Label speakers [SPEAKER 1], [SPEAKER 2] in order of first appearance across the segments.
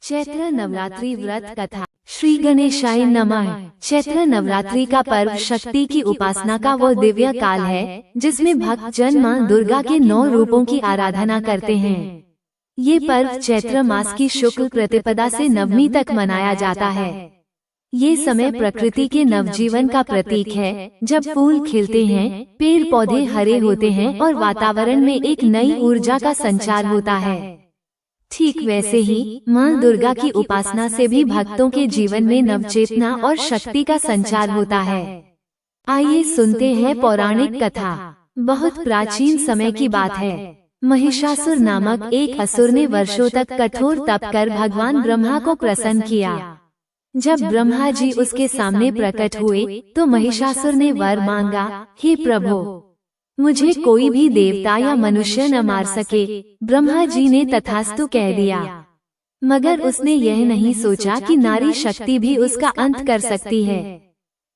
[SPEAKER 1] चैत्र नवरात्रि व्रत कथा। श्री गणेशाय नमः। चैत्र नवरात्रि का पर्व शक्ति की उपासना का वो दिव्य काल है जिसमें भक्त जन मां दुर्गा के 9 रूपों की आराधना करते हैं। ये पर्व चैत्र मास की शुक्ल प्रतिपदा से नवमी तक मनाया जाता है। ये समय प्रकृति के नवजीवन का प्रतीक है, जब फूल खिलते हैं, पेड़ पौधे हरे होते हैं और वातावरण में एक नई ऊर्जा का संचार होता है। ठीक वैसे ही मां दुर्गा की उपासना से भी भक्तों के जीवन में नवचेतना और शक्ति का संचार होता है। आइए सुनते हैं पौराणिक कथा। बहुत प्राचीन समय की बात है। महिषासुर नामक एक असुर ने वर्षों तक कठोर तप कर भगवान ब्रह्मा को प्रसन्न किया। जब ब्रह्मा जी उसके सामने प्रकट हुए तो महिषासुर ने वर मांगा, हे प्रभु, मुझे कोई भी देवता या मनुष्य न मार सके। ब्रह्मा जी ने तथास्तु कह दिया, मगर उसने यह नहीं सोचा कि नारी शक्ति भी उसका अंत कर सकती है।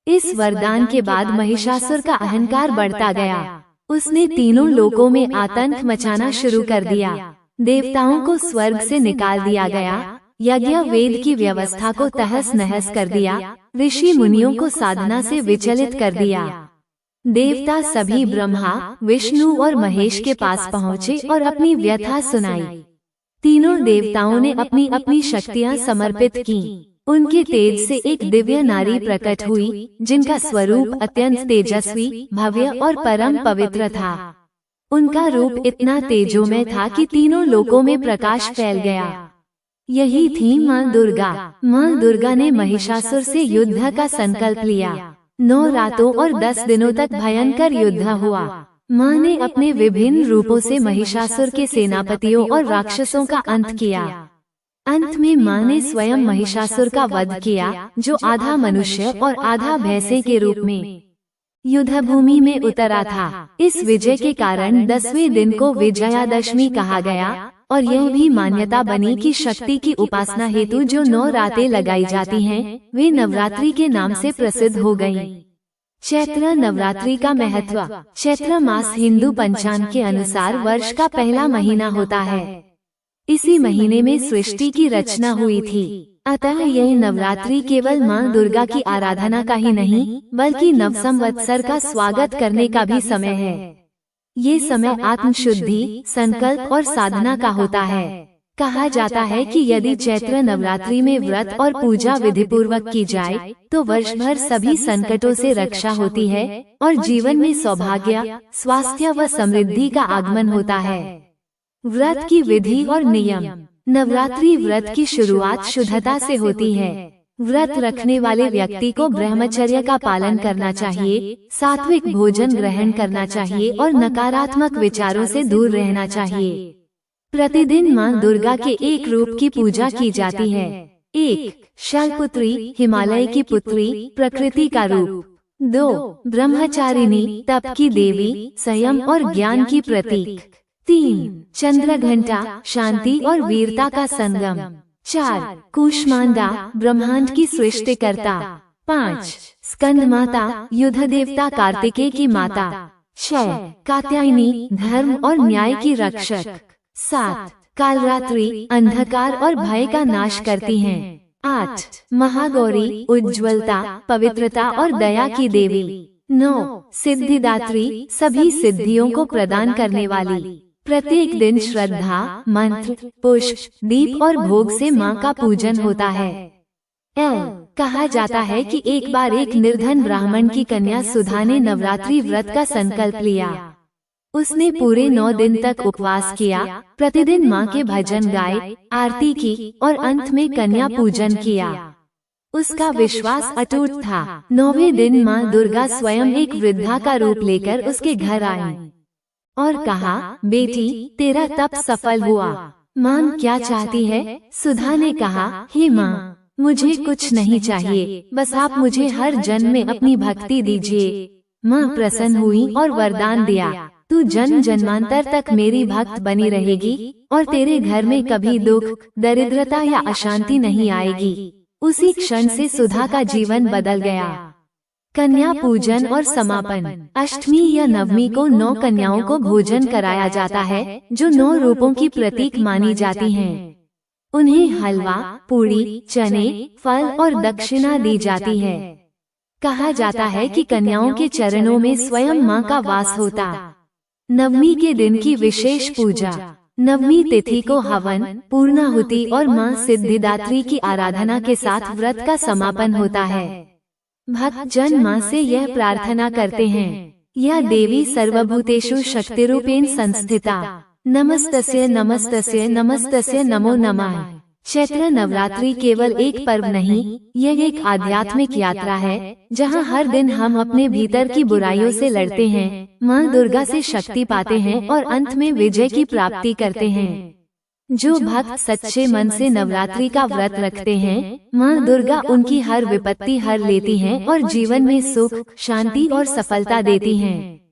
[SPEAKER 1] इस वरदान के बाद महिषासुर का अहंकार बढ़ता गया। उसने तीनों लोकों में आतंक मचाना शुरू कर दिया। देवताओं को स्वर्ग से निकाल दिया गया, यज्ञ वेद की व्यवस्था को तहस नहस कर दिया, ऋषि मुनियों को साधना से विचलित कर दिया। देवता सभी ब्रह्मा, विष्णु और महेश के पास पहुँचे और अपनी व्यथा सुनाई। तीनों देवताओं ने अपनी अपनी शक्तियाँ समर्पित की। उनके तेज से एक दिव्य नारी प्रकट हुई, जिनका स्वरूप अत्यंत तेजस्वी, भव्य और परम पवित्र था। उनका रूप इतना तेजोमय था कि तीनों लोकों में प्रकाश फैल गया। यही थी मां दुर्गा। मां दुर्गा ने महिषासुर से युद्ध का संकल्प लिया। 9 रातों और 10 दिनों तक भयंकर युद्ध हुआ। मां ने अपने विभिन्न रूपों से महिषासुर के सेनापतियों और राक्षसों का अंत किया। अंत में मां ने स्वयं महिषासुर का वध किया, जो आधा मनुष्य और आधा भैंसे के रूप में युद्ध भूमि में उतरा था। इस विजय के कारण 10वें दिन को विजयादशमी कहा गया और यह भी मान्यता बनी कि शक्ति की उपासना हेतु जो 9 रातें लगाई जाती हैं, वे नवरात्रि के नाम से प्रसिद्ध हो गयीं। चैत्र नवरात्रि का महत्व। चैत्र मास हिंदू पंचांग के अनुसार वर्ष का पहला महीना होता है। इसी महीने में सृष्टि की रचना हुई थी। अतः यह नवरात्रि केवल मां दुर्गा की आराधना का ही नहीं, बल्कि नव संवत्सर का स्वागत करने का भी समय है। ये समय आत्मशुद्धि, संकल्प और साधना का होता है। कहा जाता है कि यदि चैत्र नवरात्रि में व्रत और पूजा विधि पूर्वक की जाए तो वर्ष भर सभी संकटों से रक्षा होती है और जीवन में सौभाग्य, स्वास्थ्य व समृद्धि का आगमन होता है। व्रत की विधि और नियम। नवरात्रि व्रत की शुरुआत शुद्धता से होती है। व्रत रखने वाले व्यक्ति को ब्रह्मचर्य का पालन करना चाहिए, सात्विक भोजन ग्रहण करना चाहिए और नकारात्मक विचारों से दूर रहना चाहिए। प्रतिदिन मां दुर्गा के एक रूप की पूजा की जाती है। 1. शैलपुत्री, हिमालय की पुत्री, प्रकृति का रूप। 2. ब्रह्मचारिणी, तप की देवी, संयम और ज्ञान की प्रतीक। 3. चंद्रघंटा, शांति और वीरता का संगम। 4. कूष्मांडा, ब्रह्मांड की सृष्टिकर्ता। 5. स्कंद माता, युद्ध देवता कार्तिकेय की माता। 6. कात्यायनी, धर्म और न्याय की रक्षक। 7. कालरात्रि, अंधकार और भय का नाश करती हैं। 8. महागौरी, उज्ज्वलता, पवित्रता और दया की देवी। 9. सिद्धिदात्री, सभी सिद्धियों को प्रदान करने वाली। प्रत्येक दिन श्रद्धा, मंत्र, पुष्प, दीप और भोग से मां का पूजन होता है। कहा जाता है कि एक बार एक निर्धन ब्राह्मण की कन्या सुधा ने नवरात्रि व्रत का संकल्प लिया। उसने पूरे 9 दिन तक उपवास किया, प्रतिदिन मां के भजन गाए, आरती की और अंत में कन्या पूजन किया। उसका विश्वास अटूट था। 9वें दिन मां दुर्गा स्वयं एक वृद्धा का रूप लेकर उसके घर आई और कहा, बेटी, तेरा तप सफल हुआ। मां क्या चाहती है? सुधा ने कहा, हे मां, मुझे कुछ नहीं चाहिए, बस आप मुझे हर जन्म में अपनी भक्ति दीजिए। मां प्रसन्न हुई और वरदान दिया, तू जन्म जन्मांतर तक मेरी भक्त बनी रहेगी और तेरे घर में कभी दुख, दरिद्रता या अशांति नहीं आएगी। उसी क्षण से सुधा का जीवन बदल गया। कन्या पूजन और समापन। अष्टमी या नवमी को 9 कन्याओं को भोजन कराया जाता है, जो 9 रूपों की प्रतीक मानी जाती हैं। उन्हें हलवा, पूड़ी, चने, फल और दक्षिणा दी जाती है। कहा जाता है कि कन्याओं के चरणों में स्वयं मां का वास होता। नवमी के दिन की विशेष पूजा। नवमी तिथि को हवन, पूर्णाहुति और मां सिद्धिदात्री की आराधना के साथ व्रत का समापन होता है। भक्त जन मां से यह प्रार्थना करते हैं, या देवी सर्वभूतेषु शक्तिरूपेण संस्थिता, नमस्तस्य नमस्तस्य नमस्तस्य नमो नमः। चैत्र नवरात्रि केवल एक पर्व नहीं, यह एक आध्यात्मिक यात्रा है, जहां हर दिन हम अपने भीतर की बुराइयों से लड़ते हैं, मां दुर्गा से शक्ति पाते हैं और अंत में विजय की प्राप्ति करते हैं। जो भक्त सच्चे मन से नवरात्रि का व्रत रखते हैं, मां दुर्गा उनकी हर विपत्ति हर लेती हैं और जीवन में सुख, शांति और सफलता देती हैं।